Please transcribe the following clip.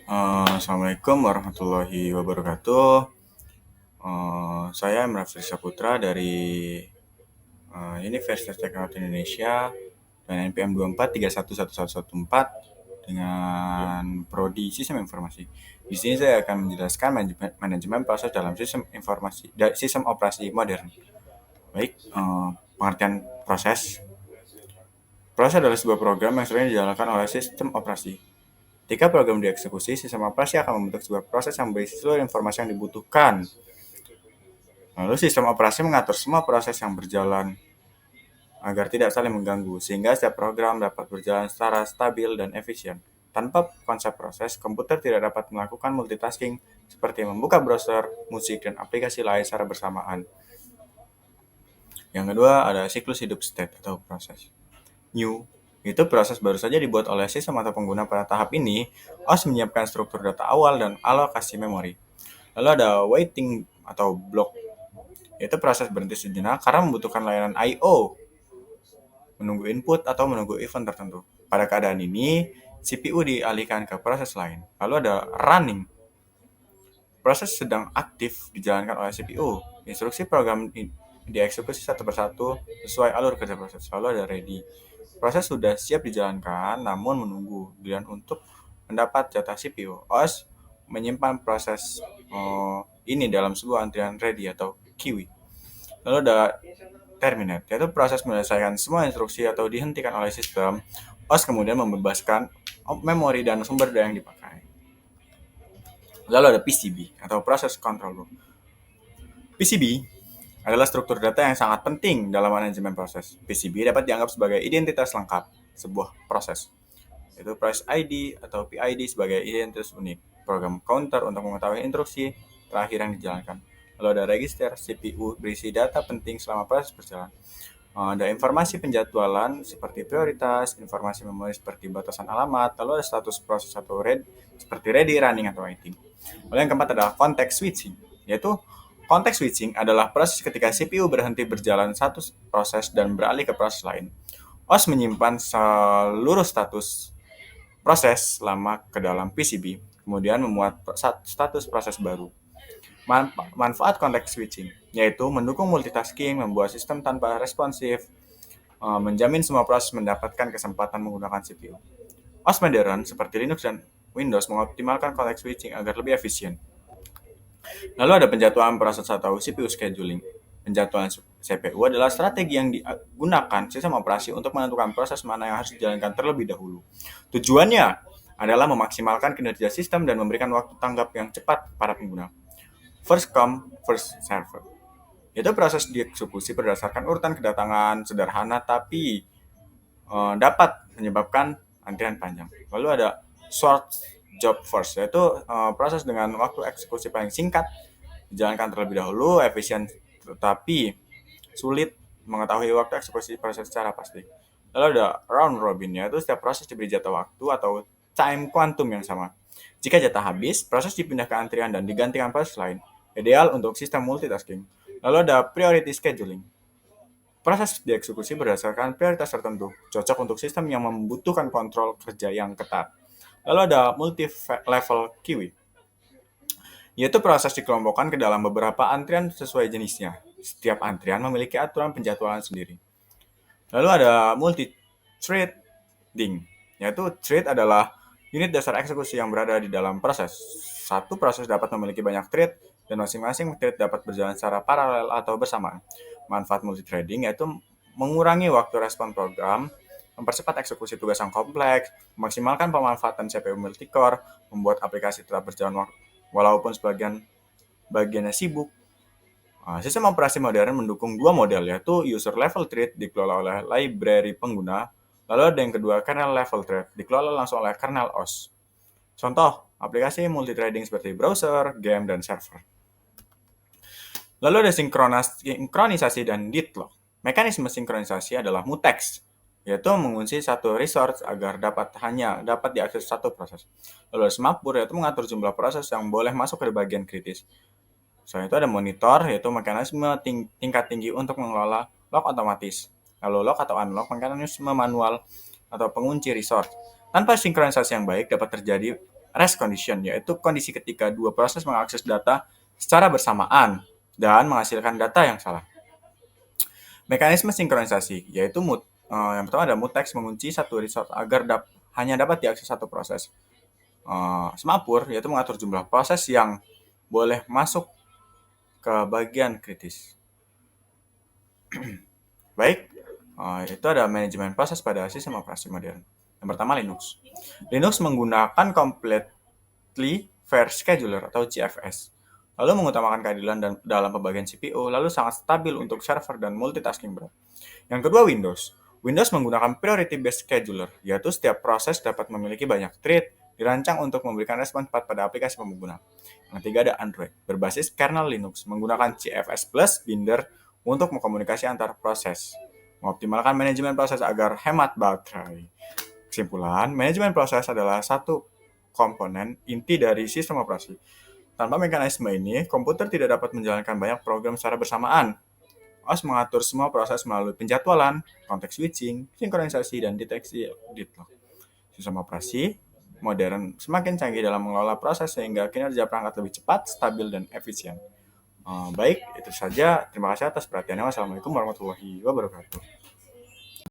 Assalamualaikum warahmatullahi wabarakatuh. Saya Imrafil Saputra dari Universitas Teknologi Indonesia dan NPM 24311114 dengan prodi Sistem Informasi. Di sini saya akan menjelaskan manajemen proses dalam sistem operasi modern. Baik, pengertian proses. Proses adalah sebuah program yang sering dijalankan oleh sistem operasi. Ketika program dieksekusi, sistem operasi akan membentuk sebuah proses yang berisi seluruh informasi yang dibutuhkan. Lalu sistem operasi mengatur semua proses yang berjalan agar tidak saling mengganggu, sehingga setiap program dapat berjalan secara stabil dan efisien. Tanpa konsep proses, komputer tidak dapat melakukan multitasking seperti membuka browser, musik, dan aplikasi lain secara bersamaan. Yang kedua ada siklus hidup state atau proses. New itu proses baru saja dibuat oleh sistem atau pengguna. Pada tahap ini, OS menyiapkan struktur data awal dan alokasi memori. Lalu ada waiting atau block, yaitu proses berhenti sejenak karena membutuhkan layanan I/O, menunggu input atau menunggu event tertentu. Pada keadaan ini, CPU dialihkan ke proses lain. Lalu ada running, proses sedang aktif dijalankan oleh CPU. Instruksi program dieksekusi satu persatu sesuai alur kerja proses. Lalu ada ready, proses sudah siap dijalankan namun menunggu giliran untuk mendapat jatah CPU. OS menyimpan proses ini dalam sebuah antrian ready atau queue. Lalu ada terminate, yaitu proses menyelesaikan semua instruksi atau dihentikan oleh sistem. OS kemudian membebaskan memori dan sumber daya yang dipakai. Lalu ada PCB atau proses control loop. PCB adalah struktur data yang sangat penting dalam manajemen proses. PCB dapat dianggap sebagai identitas lengkap sebuah proses, yaitu process ID atau PID sebagai identitas unik, program counter untuk mengetahui instruksi terakhir yang dijalankan. Lalu ada register CPU berisi data penting selama proses berjalan. Ada informasi penjadwalan seperti prioritas, informasi memori seperti batasan alamat, lalu ada status proses atau seperti ready, running, atau waiting. Lalu yang keempat adalah context switching, yaitu context switching adalah proses ketika CPU berhenti berjalan satu proses dan beralih ke proses lain. OS menyimpan seluruh status proses lama ke dalam PCB, kemudian memuat status proses baru. Manfaat context switching, yaitu mendukung multitasking, membuat sistem tanpa responsif, menjamin semua proses mendapatkan kesempatan menggunakan CPU. OS modern seperti Linux dan Windows mengoptimalkan context switching agar lebih efisien. Lalu ada penjadwalan proses atau CPU scheduling. Penjadwalan CPU adalah strategi yang digunakan sistem operasi untuk menentukan proses mana yang harus dijalankan terlebih dahulu. Tujuannya adalah memaksimalkan kinerja sistem dan memberikan waktu tanggap yang cepat para pengguna. First come, first serve. Itu proses dieksekusi berdasarkan urutan kedatangan sederhana tapi dapat menyebabkan antrian panjang. Lalu ada short job first, yaitu proses dengan waktu eksekusi paling singkat, dijalankan terlebih dahulu, efisien tetapi sulit mengetahui waktu eksekusi proses secara pasti. Lalu ada round robin, yaitu setiap proses diberi jatah waktu atau time quantum yang sama. Jika jatah habis, proses dipindah ke antrian dan digantikan proses lain. Ideal untuk sistem multitasking. Lalu ada priority scheduling. Proses dieksekusi berdasarkan prioritas tertentu, cocok untuk sistem yang membutuhkan kontrol kerja yang ketat. Lalu ada multi-level queuing, yaitu proses dikelompokkan ke dalam beberapa antrian sesuai jenisnya. Setiap antrian memiliki aturan penjadwalan sendiri. Lalu ada multi-threading, yaitu thread adalah unit dasar eksekusi yang berada di dalam proses. Satu proses dapat memiliki banyak thread, dan masing-masing thread dapat berjalan secara paralel atau bersamaan. Manfaat multithreading yaitu mengurangi waktu respon program, mempercepat eksekusi tugas yang kompleks, memaksimalkan pemanfaatan CPU multicore, membuat aplikasi tetap berjalan walaupun sebagian bagiannya sibuk. Sistem operasi modern mendukung dua model, yaitu user level thread dikelola oleh library pengguna, lalu ada yang kedua kernel level thread dikelola langsung oleh kernel OS. Contoh, aplikasi multithreading seperti browser, game, dan server. Lalu ada sinkronisasi dan deadlock. Mekanisme sinkronisasi adalah mutex, yaitu mengunci satu resource agar hanya dapat diakses satu proses. Lalu ada semapur, yaitu mengatur jumlah proses yang boleh masuk ke bagian kritis. Selain itu ada monitor, yaitu mekanisme tingkat tinggi untuk mengelola lock otomatis. Lalu lock atau unlock, mekanisme manual atau pengunci resource. Tanpa sinkronisasi yang baik dapat terjadi rest condition, yaitu kondisi ketika dua proses mengakses data secara bersamaan dan menghasilkan data yang salah. Mekanisme sinkronisasi, yaitu yang pertama ada mutex mengunci satu resource agar hanya dapat diakses satu proses. Semapur, yaitu mengatur jumlah proses yang boleh masuk ke bagian kritis. Baik, itu ada manajemen proses pada sistem operasi modern. Yang pertama Linux. Linux menggunakan Completely Fair Scheduler atau CFS, lalu mengutamakan keadilan dalam pembagian CPU, lalu sangat stabil untuk server dan multitasking berat. Yang kedua Windows. Windows menggunakan Priority Based Scheduler, yaitu setiap proses dapat memiliki banyak thread, dirancang untuk memberikan respon cepat pada aplikasi pengguna. Yang ketiga ada Android, berbasis kernel Linux, menggunakan CFS Plus Binder untuk mengkomunikasi antar proses, mengoptimalkan manajemen proses agar hemat baterai. Kesimpulan, manajemen proses adalah satu komponen inti dari sistem operasi. Tanpa mekanisme ini, komputer tidak dapat menjalankan banyak program secara bersamaan. OS mengatur semua proses melalui penjadwalan, konteks switching, sinkronisasi, dan deteksi deadlock. Sistem operasi modern semakin canggih dalam mengelola proses sehingga kinerja perangkat lebih cepat, stabil, dan efisien. Baik, itu saja. Terima kasih atas perhatiannya. Wassalamualaikum warahmatullahi wabarakatuh.